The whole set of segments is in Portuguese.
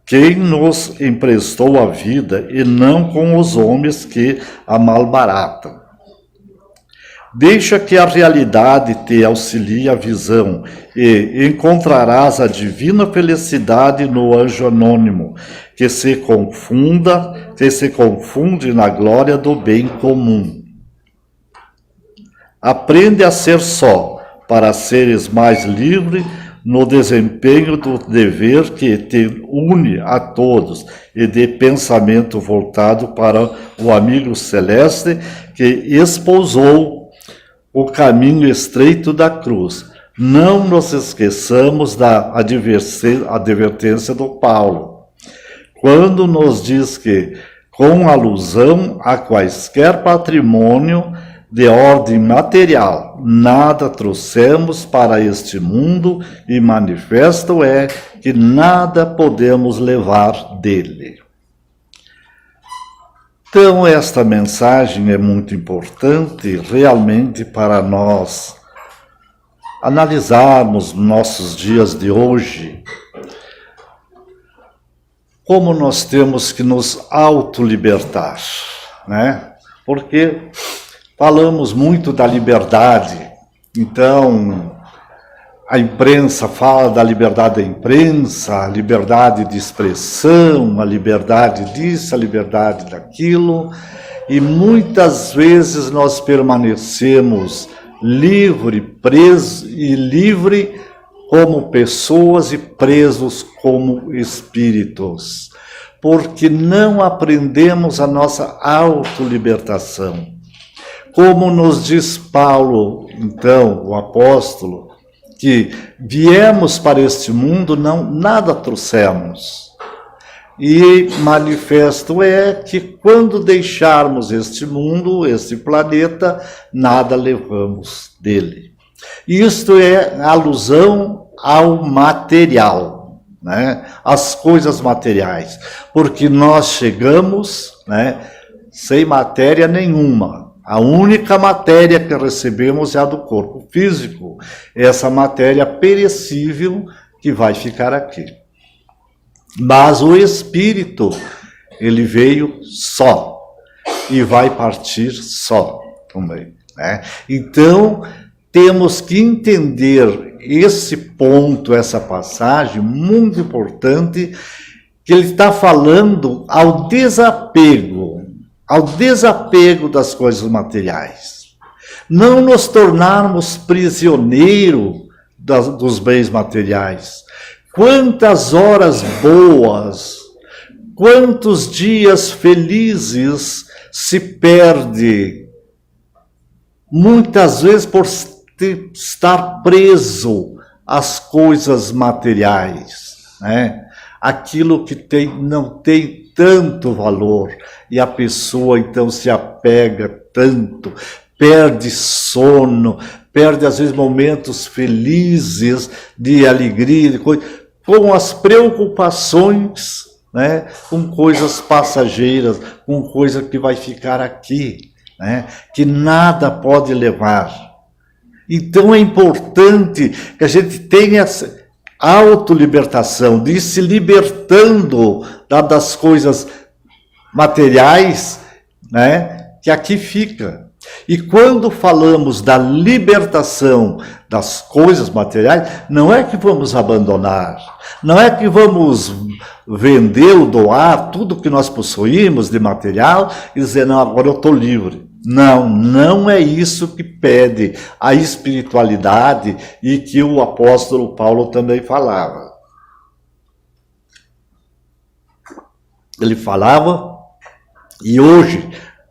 quem nos emprestou a vida e não com os homens que a malbaratam. Deixa que a realidade te auxilie a visão e encontrarás a divina felicidade no anjo anônimo, que se confunde na glória do bem comum. Aprende a ser só, para seres mais livre no desempenho do dever que te une a todos e de pensamento voltado para o amigo celeste que espousou o caminho estreito da cruz. Não nos esqueçamos da advertência do Paulo, quando nos diz que, com alusão a quaisquer patrimônio de ordem material, nada trouxemos para este mundo e manifesto é que nada podemos levar dele. Então, esta mensagem é muito importante realmente para nós analisarmos nossos dias de hoje, como nós temos que nos autolibertar, né? Porque falamos muito da liberdade, então a imprensa fala da liberdade da imprensa, a liberdade de expressão, a liberdade disso, a liberdade daquilo, e muitas vezes nós permanecemos livre como pessoas e presos como espíritos, porque não aprendemos a nossa autolibertação. Como nos diz Paulo, então, o apóstolo, que viemos para este mundo, nada trouxemos. E manifesto é que quando deixarmos este mundo, este planeta, nada levamos dele. Isto é alusão ao material, né? Às coisas materiais, porque nós chegamos, né, sem matéria nenhuma. A única matéria que recebemos é a do corpo físico, essa matéria perecível que vai ficar aqui. Mas o espírito, ele veio só e vai partir só também, né? Então, temos que entender esse ponto, essa passagem muito importante, que ele está falando ao desapego das coisas materiais. Não nos tornarmos prisioneiros dos bens materiais. Quantas horas boas, quantos dias felizes se perde, muitas vezes por estar preso às coisas materiais, né? Aquilo que não tem tanto valor, e a pessoa então se apega tanto, perde sono, perde às vezes momentos felizes de alegria, de coisa, com as preocupações, né, com coisas passageiras, com coisa que vai ficar aqui, né, que nada pode levar. Então é importante que a gente tenha essa autolibertação, de ir se libertando das coisas materiais, né, que aqui fica. E quando falamos da libertação das coisas materiais, não é que vamos abandonar, não é que vamos vender ou doar tudo que nós possuímos de material e dizer, não, agora eu estou livre. Não, não é isso que pede a espiritualidade e que o apóstolo Paulo também falava. Ele falava, e hoje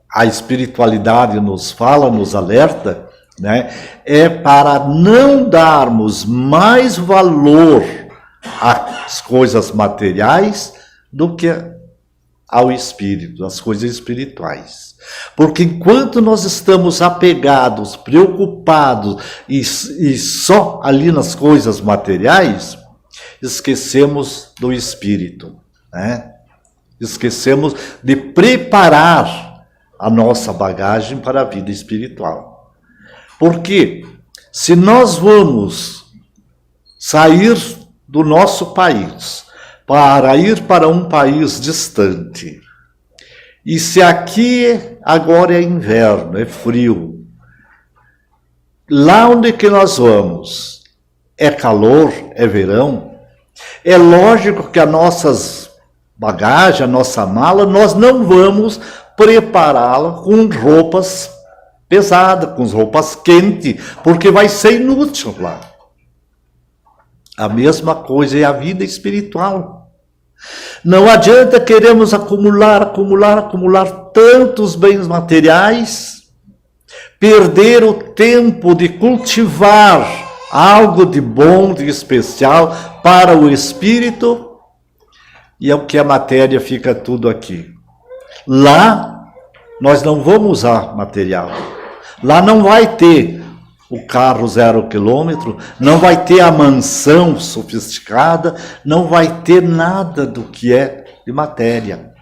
a espiritualidade nos fala, nos alerta, né, é para não darmos mais valor às coisas materiais do que ao espírito, às coisas espirituais. Porque enquanto nós estamos apegados, preocupados e só ali nas coisas materiais, esquecemos do espírito, né? Esquecemos de preparar a nossa bagagem para a vida espiritual. Porque se nós vamos sair do nosso país para ir para um país distante. E se aqui agora é inverno, é frio, lá onde que nós vamos é calor, é verão, é lógico que as nossas bagagens, a nossa mala, nós não vamos prepará-la com roupas pesadas, com roupas quentes, porque vai ser inútil lá. A mesma coisa é a vida espiritual. Não adianta queremos acumular tantos bens materiais, perder o tempo de cultivar algo de bom, de especial para o espírito, e é o que a matéria fica tudo aqui. Lá nós não vamos usar material. Lá não vai ter o carro 0 quilômetro, não vai ter a mansão sofisticada, não vai ter nada do que é de matéria.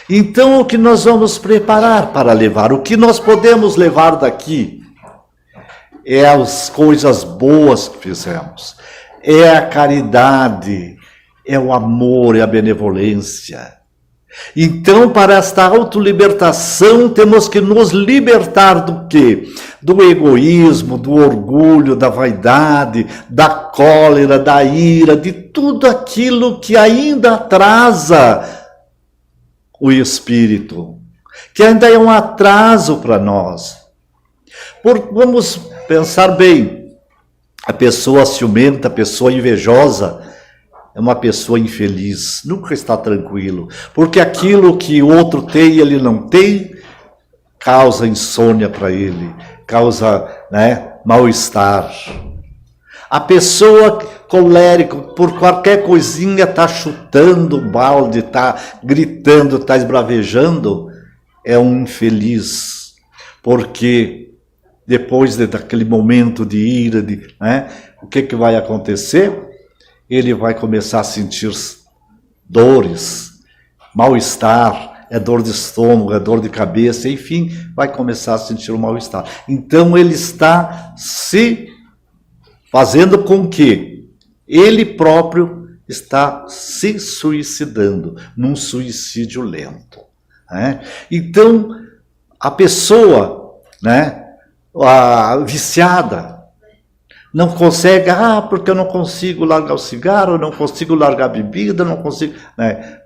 Então, o que nós vamos preparar para levar? O que nós podemos levar daqui é as coisas boas que fizemos, é a caridade, é o amor, é a benevolência. Então, para esta autolibertação, temos que nos libertar do quê? Do egoísmo, do orgulho, da vaidade, da cólera, da ira, de tudo aquilo que ainda atrasa o espírito, que ainda é um atraso para nós. Vamos pensar bem, a pessoa ciumenta, a pessoa invejosa, é uma pessoa infeliz, nunca está tranquilo, porque aquilo que o outro tem e ele não tem, causa insônia para ele, causa, mal-estar. A pessoa colérica, por qualquer coisinha, está chutando o balde, está gritando, está esbravejando, é um infeliz, porque depois daquele momento de ira, o que vai acontecer? Ele vai começar a sentir dores, mal-estar, é dor de estômago, é dor de cabeça, enfim, vai começar a sentir o mal-estar. Então ele está se fazendo com que ele próprio está se suicidando, num suicídio lento. Então, a pessoa, a viciada, não consegue, porque eu não consigo largar o cigarro, eu não consigo largar a bebida, não consigo.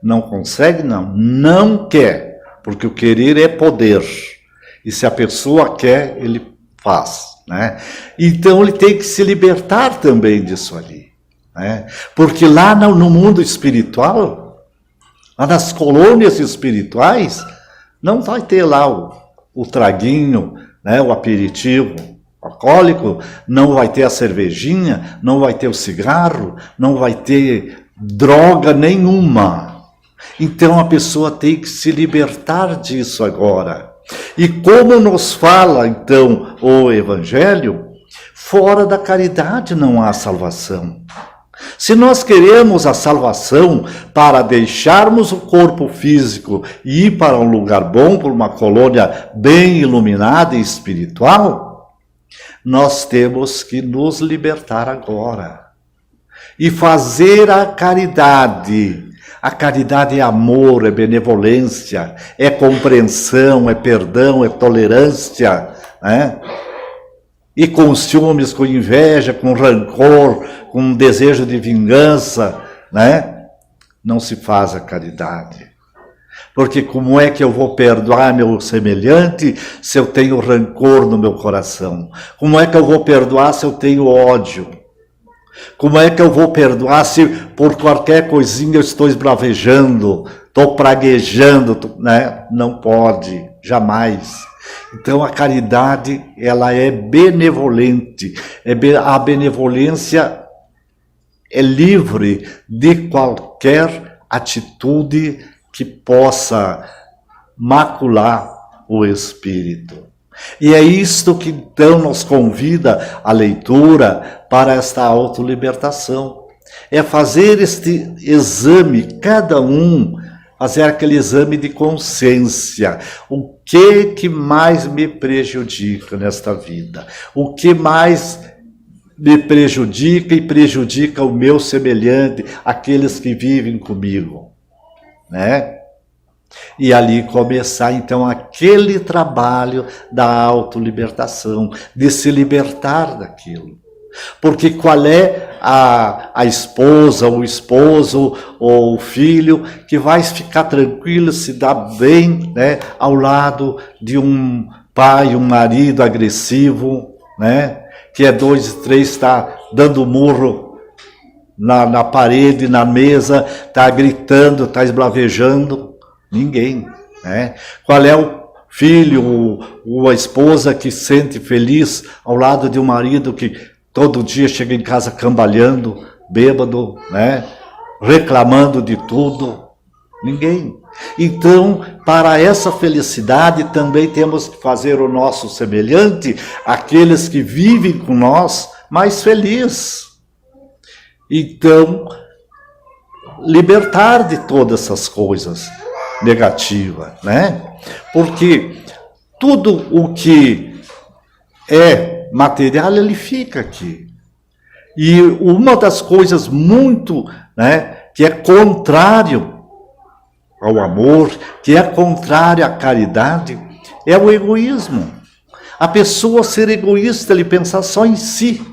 Não consegue, não quer, porque o querer é poder. E se a pessoa quer, ele faz. Então ele tem que se libertar também disso ali. Porque lá no mundo espiritual, lá nas colônias espirituais, não vai ter lá o traguinho, o aperitivo alcoólico, não vai ter a cervejinha, não vai ter o cigarro, não vai ter droga nenhuma. Então a pessoa tem que se libertar disso agora. E como nos fala então o Evangelho, fora da caridade não há salvação. Se nós queremos a salvação para deixarmos o corpo físico e ir para um lugar bom, para uma colônia bem iluminada e espiritual, nós temos que nos libertar agora e fazer a caridade. A caridade é amor, é benevolência, é compreensão, é perdão, é tolerância, E com ciúmes, com inveja, com rancor, com desejo de vingança, não se faz a caridade. Porque como é que eu vou perdoar meu semelhante se eu tenho rancor no meu coração? Como é que eu vou perdoar se eu tenho ódio? Como é que eu vou perdoar se por qualquer coisinha eu estou esbravejando, estou praguejando, Não pode, jamais. Então a caridade, ela é benevolente. A benevolência é livre de qualquer atitude que possa macular o espírito. E é isto que então nos convida a leitura para esta autolibertação. É fazer este exame, cada um, fazer aquele exame de consciência. O que mais me prejudica nesta vida? O que mais me prejudica e prejudica o meu semelhante, aqueles que vivem comigo, né? E ali começar então aquele trabalho da autolibertação, de se libertar daquilo. Porque qual é a esposa, o esposo ou o filho que vai ficar tranquilo, se dar bem, né, ao lado de um pai, um marido agressivo, né, que é 2 e 3, está dando murro na parede, na mesa, está gritando, está esbravejando? Ninguém, né? Qual é o filho ou a esposa que se sente feliz ao lado de um marido que todo dia chega em casa cambalhando, bêbado, né? Reclamando de tudo? Ninguém. Então, para essa felicidade, também temos que fazer o nosso semelhante, aqueles que vivem com nós, mais felizes. Então, libertar de todas essas coisas negativas, né? Porque tudo o que é material, ele fica aqui. E uma das coisas muito, né, que é contrário ao amor, que é contrário à caridade, é o egoísmo. A pessoa ser egoísta, ele pensar só em si.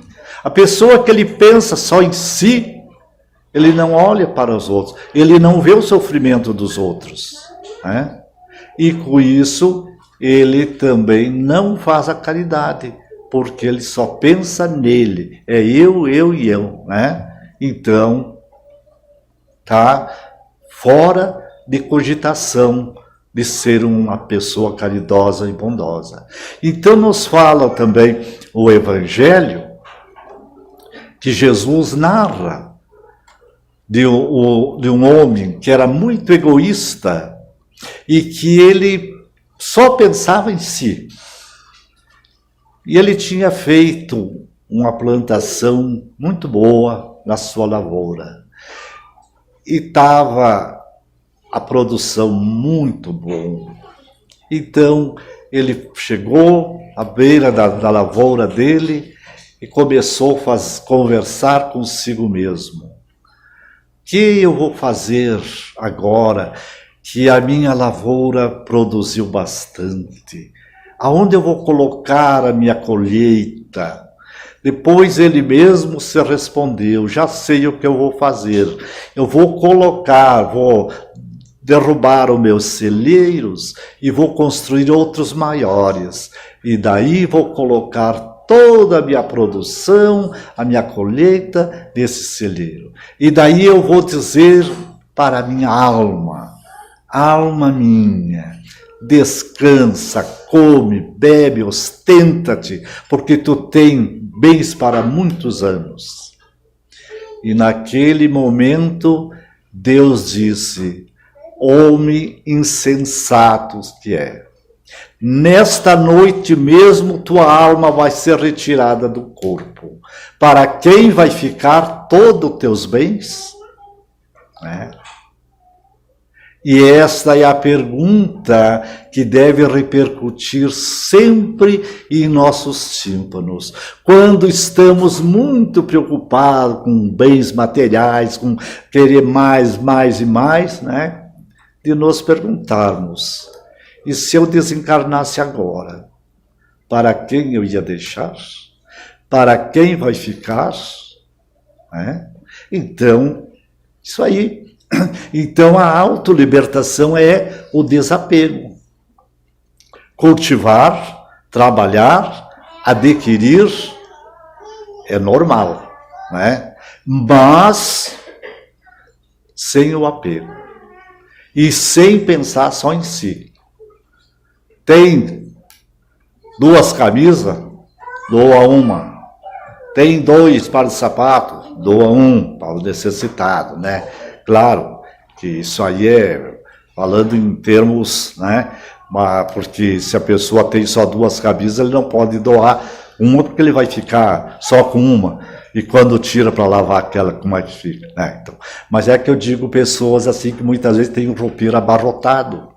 A pessoa que ele pensa só em si, ele não olha para os outros, ele não vê o sofrimento dos outros, né? E com isso, ele também não faz a caridade, porque ele só pensa nele, é eu e eu, né? Então, tá fora de cogitação de ser uma pessoa caridosa e bondosa. Então nos fala também o Evangelho, que Jesus narra de um homem que era muito egoísta e que ele só pensava em si. E ele tinha feito uma plantação muito boa na sua lavoura. E estava a produção muito boa. Então, ele chegou à beira da lavoura dele e começou a conversar consigo mesmo. O que eu vou fazer agora que a minha lavoura produziu bastante? Aonde eu vou colocar a minha colheita? Depois ele mesmo se respondeu, já sei o que eu vou fazer. Eu vou derrubar os meus celeiros e vou construir outros maiores. E daí vou colocar toda a minha produção, a minha colheita nesse celeiro. E daí eu vou dizer para a minha alma, alma minha, descansa, come, bebe, ostenta-te, porque tu tens bens para muitos anos. E naquele momento, Deus disse, homem insensato que é, nesta noite mesmo tua alma vai ser retirada do corpo. Para quem vai ficar todos os teus bens? E esta é a pergunta que deve repercutir sempre em nossos tímpanos. Quando estamos muito preocupados com bens materiais, com querer mais e mais, né? De nos perguntarmos, e se eu desencarnasse agora, para quem eu ia deixar? Para quem vai ficar? Né? Então, isso aí. Então a autolibertação é o desapego. Cultivar, trabalhar, adquirir é normal, né? Mas sem o apego e sem pensar só em si. Tem 2 camisas, doa uma. Tem 2 pares de sapato, doa um para o necessitado, né? Claro que isso aí é falando em termos, né? Porque se a pessoa tem só 2 camisas, ele não pode doar uma, porque ele vai ficar só com uma. E quando tira para lavar aquela, como é que fica? Então, mas é que eu digo pessoas assim que muitas vezes têm um roupeiro abarrotado,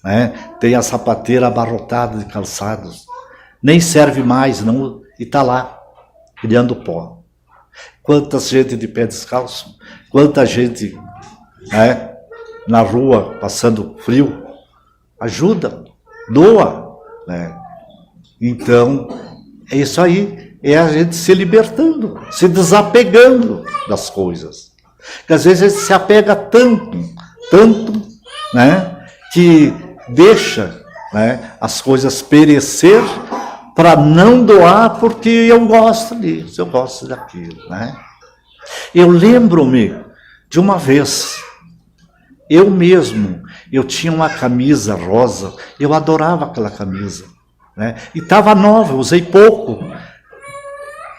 né? Tem a sapateira abarrotada de calçados, nem serve mais, não, e está lá. criando pó. Quanta gente de pé descalço, quanta gente, né, na rua passando frio, ajuda, doa, né? Então, é isso aí, é a gente se libertando, se desapegando das coisas. Porque às vezes a gente se apega tanto, né, que deixa, né, as coisas perecer para não doar, porque eu gosto disso, eu gosto daquilo, né? Eu lembro-me de uma vez, eu tinha uma camisa rosa, eu adorava aquela camisa, né? E estava nova, eu usei pouco,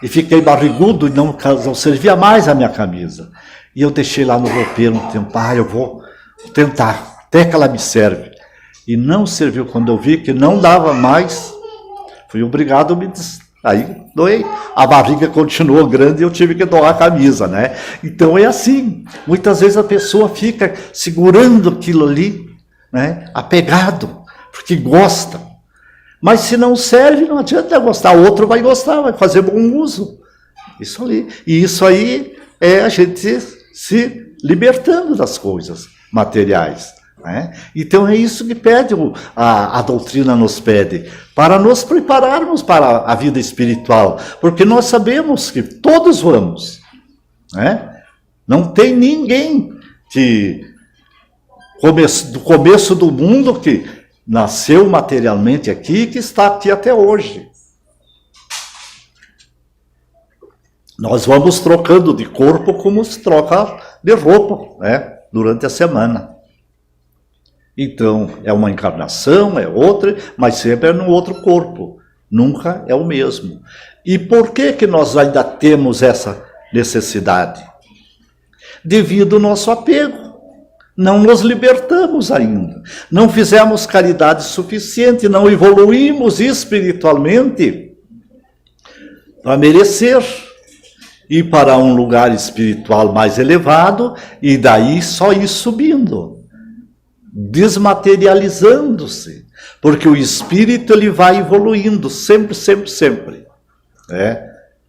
e fiquei barrigudo e não servia mais a minha camisa. E eu deixei lá no roupeiro um tempo, eu vou tentar, até que ela me serve. E não serviu. Quando eu vi que não dava mais, fui obrigado a aí doei. A barriga continuou grande e eu tive que doar a camisa, né? Então é assim. Muitas vezes a pessoa fica segurando aquilo ali, né? Apegado, porque gosta. Mas se não serve, não adianta gostar. O outro vai gostar, vai fazer bom uso. Isso ali. E isso aí é a gente se libertando das coisas materiais, né? Então é isso que pede, a doutrina nos pede, para nos prepararmos para a vida espiritual, porque nós sabemos que todos vamos, né? Não tem ninguém que do começo do mundo que nasceu materialmente aqui, que está aqui até hoje. Nós vamos trocando de corpo como se troca de roupa, né? Durante a semana. Então, é uma encarnação, é outra, mas sempre é no outro corpo. Nunca é o mesmo. E por que nós ainda temos essa necessidade? Devido ao nosso apego. Não nos libertamos ainda. Não fizemos caridade suficiente, não evoluímos espiritualmente para merecer ir para um lugar espiritual mais elevado e daí só ir subindo, desmaterializando-se, porque o espírito ele vai evoluindo sempre, sempre, sempre.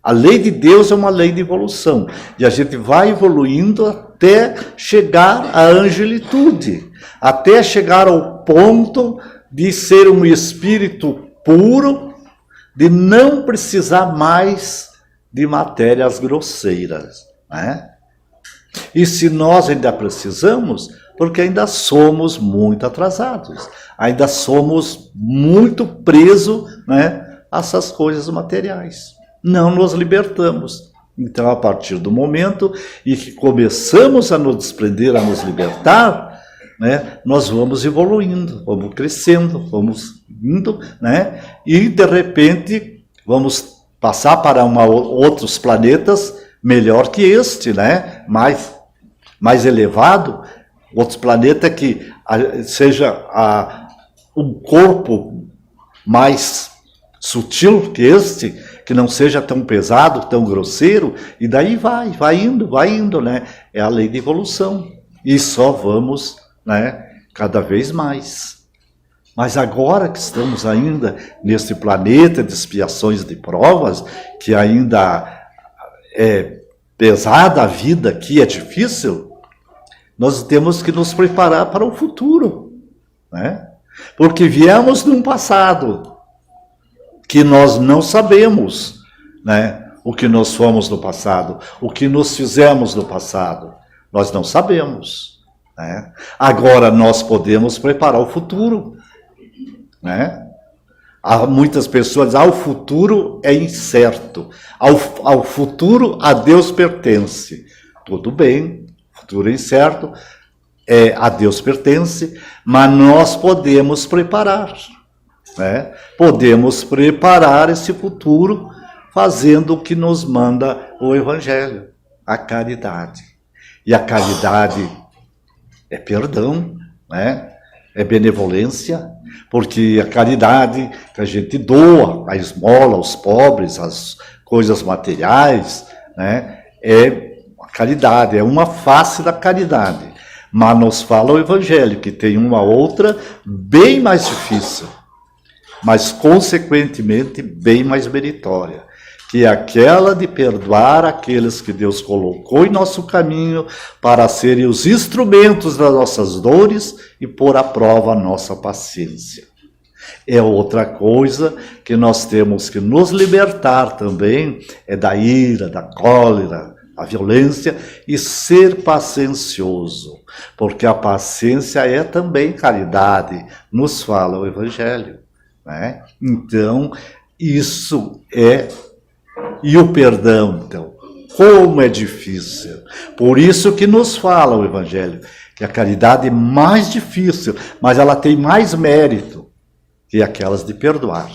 A lei de Deus é uma lei de evolução e a gente vai evoluindo até chegar à angelitude, até chegar ao ponto de ser um espírito puro, de não precisar mais de matérias grosseiras, né? E se nós ainda precisamos, porque ainda somos muito atrasados, ainda somos muito presos, né, a essas coisas materiais. Não nos libertamos. Então, a partir do momento em que começamos a nos desprender, a nos libertar, né, nós vamos evoluindo, vamos crescendo, vamos indo, né, e de repente vamos passar para outros planetas melhor que este, né? Mais elevado, outros planetas que seja um corpo mais sutil que este, que não seja tão pesado, tão grosseiro, e daí vai indo, né? É a lei de evolução. E só vamos, né, cada vez mais. Mas agora que estamos ainda neste planeta de expiações de provas, que ainda é pesada a vida aqui, é difícil, nós temos que nos preparar para o futuro, né? Porque viemos de um passado que nós não sabemos, né? O que nós fomos no passado, o que nos fizemos no passado, nós não sabemos, né? Agora nós podemos preparar o futuro, né? Há muitas pessoas dizem, o futuro é incerto, ao futuro a Deus pertence. Tudo bem, o futuro é incerto, a Deus pertence, mas nós podemos preparar, né? Podemos preparar esse futuro fazendo o que nos manda o Evangelho, a caridade. E a caridade é perdão, né? É benevolência, porque a caridade que a gente doa, a esmola aos pobres, as coisas materiais, né, é a caridade, é uma face da caridade. Mas nos fala o Evangelho, que tem uma outra bem mais difícil, mas consequentemente bem mais meritória, que é aquela de perdoar aqueles que Deus colocou em nosso caminho para serem os instrumentos das nossas dores e pôr à prova a nossa paciência. É outra coisa que nós temos que nos libertar também, é da ira, da cólera, da violência, e ser paciencioso, porque a paciência é também caridade, nos fala o Evangelho, né? Então, isso é... E o perdão, então, como é difícil. Por isso que nos fala o Evangelho, que a caridade é mais difícil, mas ela tem mais mérito que aquelas de perdoar.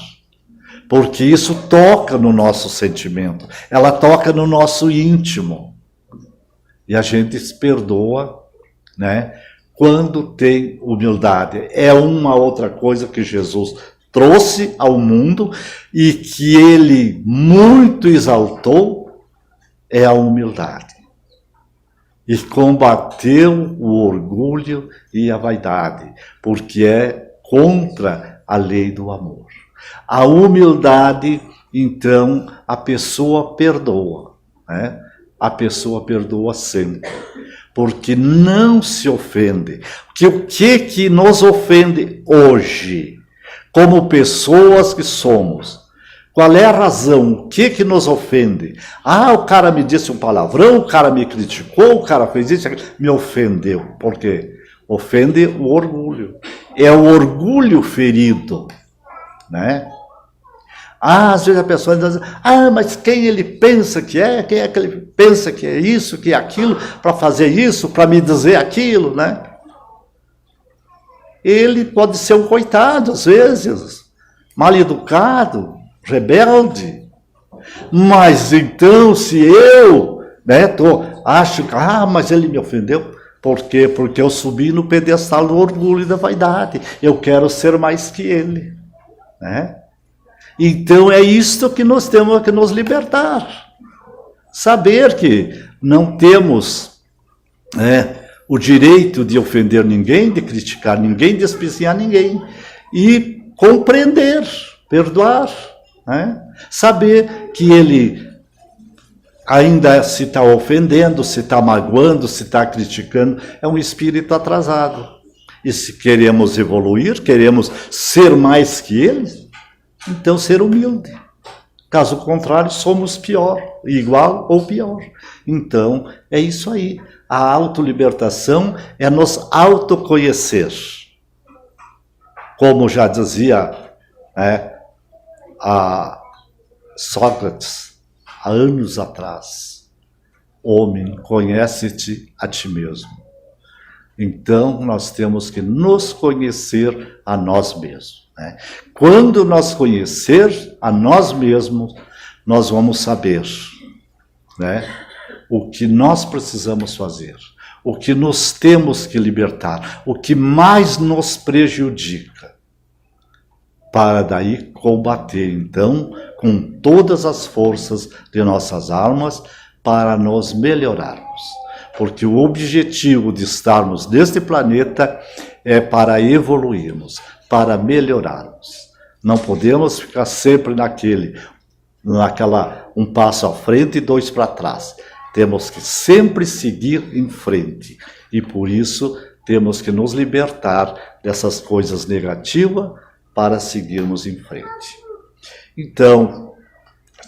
Porque isso toca no nosso sentimento, ela toca no nosso íntimo. E a gente se perdoa, né, quando tem humildade. É uma outra coisa que Jesus trouxe ao mundo e que ele muito exaltou, é a humildade. E combateu o orgulho e a vaidade, porque é contra a lei do amor. A humildade, então, a pessoa perdoa, né? A pessoa perdoa sempre, porque não se ofende. O que nos ofende hoje? Como pessoas que somos. Qual é a razão? O que nos ofende? Ah, o cara me disse um palavrão, o cara me criticou, o cara fez isso, me ofendeu. Por quê? Ofende o orgulho. É o orgulho ferido, né? Ah, às vezes a pessoa diz, mas quem ele pensa que é? Quem é que ele pensa que é isso, que é aquilo, para fazer isso, para me dizer aquilo, né? Ele pode ser um coitado, às vezes, mal educado, rebelde. Mas então, se eu, né, acho que, mas ele me ofendeu. Por quê? Porque eu subi no pedestal do orgulho e da vaidade. Eu quero ser mais que ele, né? Então é isto que nós temos que nos libertar. Saber que não temos o direito de ofender ninguém, de criticar ninguém, de desprezar ninguém. E compreender, perdoar, né? Saber que ele ainda se está ofendendo, se está magoando, se está criticando, é um espírito atrasado. E se queremos evoluir, queremos ser mais que ele, então ser humilde. Caso contrário, somos pior, igual ou pior. Então, é isso aí. A autolibertação é nos autoconhecer. Como já dizia a Sócrates, há anos atrás, homem, conhece-te a ti mesmo. Então, nós temos que nos conhecer a nós mesmos. Né? Quando nós conhecer a nós mesmos, nós vamos saber, né, o que nós precisamos fazer, o que nos temos que libertar, o que mais nos prejudica, para daí combater, então, com todas as forças de nossas almas, para nos melhorarmos. Porque o objetivo de estarmos neste planeta é para evoluirmos, para melhorarmos. Não podemos ficar sempre naquela um passo à frente e dois para trás. Temos que sempre seguir em frente. E por isso temos que nos libertar dessas coisas negativas para seguirmos em frente. Então,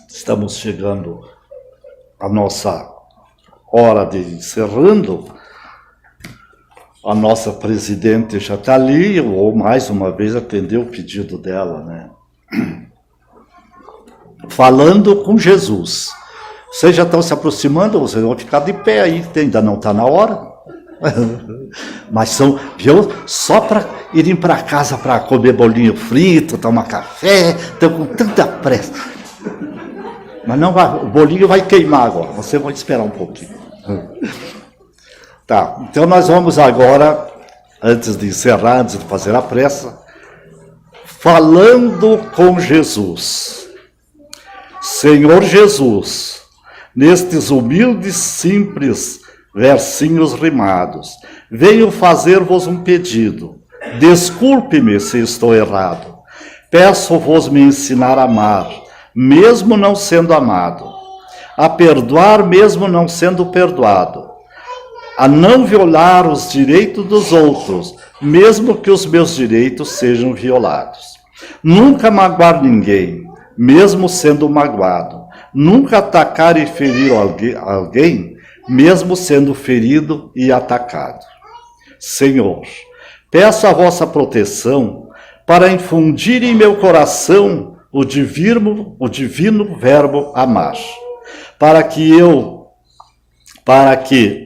estamos chegando à nossa hora de encerrando. A nossa presidente já está ali, ou mais uma vez atendeu o pedido dela, né? Falando com Jesus. Vocês já estão se aproximando, vocês vão ficar de pé aí, ainda não está na hora. Mas viu, só para irem para casa para comer bolinho frito, tomar café, estão com tanta pressa. Mas não vai, o bolinho vai queimar agora, você vai esperar um pouquinho. Tá, então nós vamos agora, antes de encerrar, antes de fazer a prece, falando com Jesus. Senhor Jesus, nestes humildes, simples versinhos rimados, venho fazer-vos um pedido. Desculpe-me se estou errado. Peço-vos me ensinar a amar, mesmo não sendo amado, a perdoar mesmo não sendo perdoado, a não violar os direitos dos outros, mesmo que os meus direitos sejam violados. Nunca magoar ninguém, mesmo sendo magoado. Nunca atacar e ferir alguém, mesmo sendo ferido e atacado. Senhor, peço a vossa proteção para infundir em meu coração o divino verbo amar, para que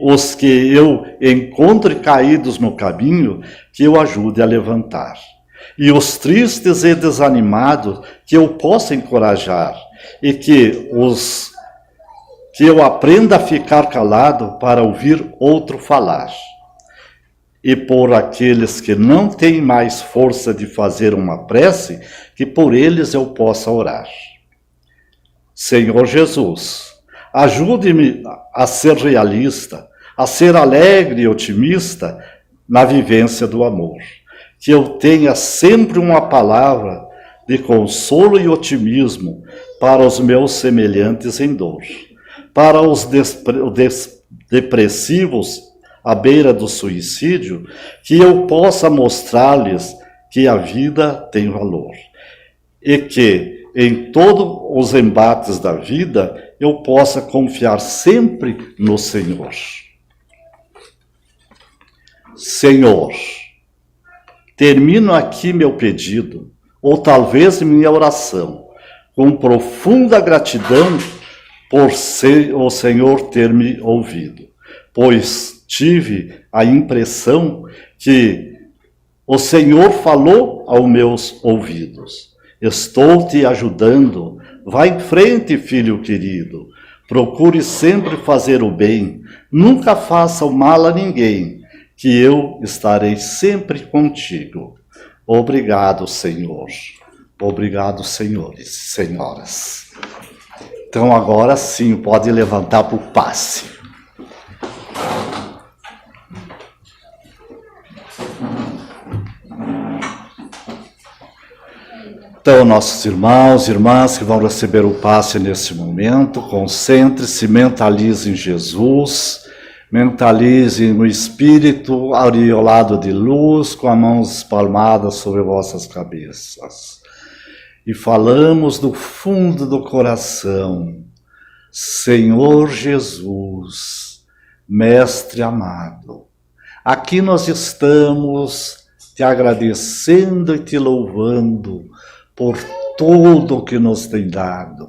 os que eu encontre caídos no caminho, que eu ajude a levantar. E os tristes e desanimados, que eu possa encorajar, e que eu aprenda a ficar calado para ouvir outro falar. E por aqueles que não têm mais força de fazer uma prece, que por eles eu possa orar. Senhor Jesus, ajude-me a ser realista, a ser alegre e otimista na vivência do amor. Que eu tenha sempre uma palavra de consolo e otimismo para os meus semelhantes em dor. Para os depressivos à beira do suicídio, que eu possa mostrar-lhes que a vida tem valor. E que em todos os embates da vida eu possa confiar sempre no Senhor. Senhor, termino aqui meu pedido, ou talvez minha oração, com profunda gratidão por o Senhor ter me ouvido, pois tive a impressão que o Senhor falou aos meus ouvidos. Estou te ajudando, vá em frente, filho querido, procure sempre fazer o bem, nunca faça o mal a ninguém, que eu estarei sempre contigo. Obrigado, Senhor. Obrigado, senhores e senhoras. Então agora sim, pode levantar para o passe. Então, nossos irmãos e irmãs que vão receber o passe nesse momento, concentre-se, mentalize em Jesus, mentalize no Espírito aureolado de luz, com as mãos espalmadas sobre vossas cabeças. E falamos do fundo do coração: Senhor Jesus, Mestre amado, aqui nós estamos te agradecendo e te louvando por tudo que nos tem dado.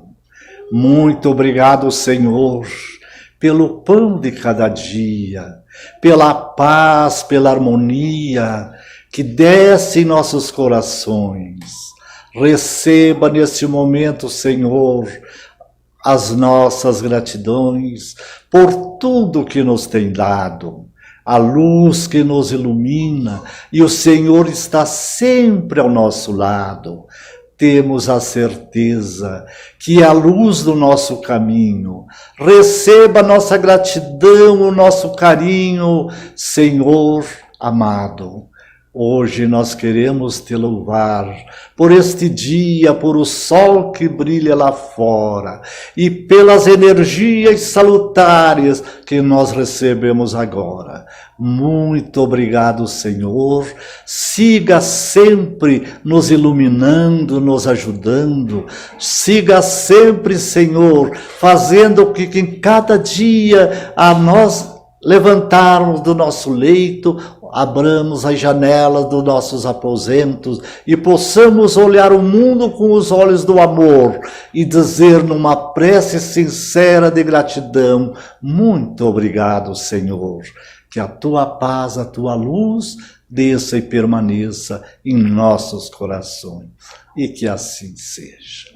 Muito obrigado, Senhor, pelo pão de cada dia, pela paz, pela harmonia que desce em nossos corações. Receba nesse momento, Senhor, as nossas gratidões por tudo que nos tem dado, a luz que nos ilumina, e o Senhor está sempre ao nosso lado. Temos a certeza que é a luz do nosso caminho. Receba nossa gratidão, o nosso carinho, Senhor amado. Hoje nós queremos te louvar por este dia, por o sol que brilha lá fora e pelas energias salutares que nós recebemos agora. Muito obrigado, Senhor. Siga sempre nos iluminando, nos ajudando. Siga sempre, Senhor, fazendo que em cada dia a nós levantarmos do nosso leito, abramos as janelas dos nossos aposentos e possamos olhar o mundo com os olhos do amor e dizer numa prece sincera de gratidão: muito obrigado, Senhor. Que a tua paz, a tua luz desça e permaneça em nossos corações. E que assim seja.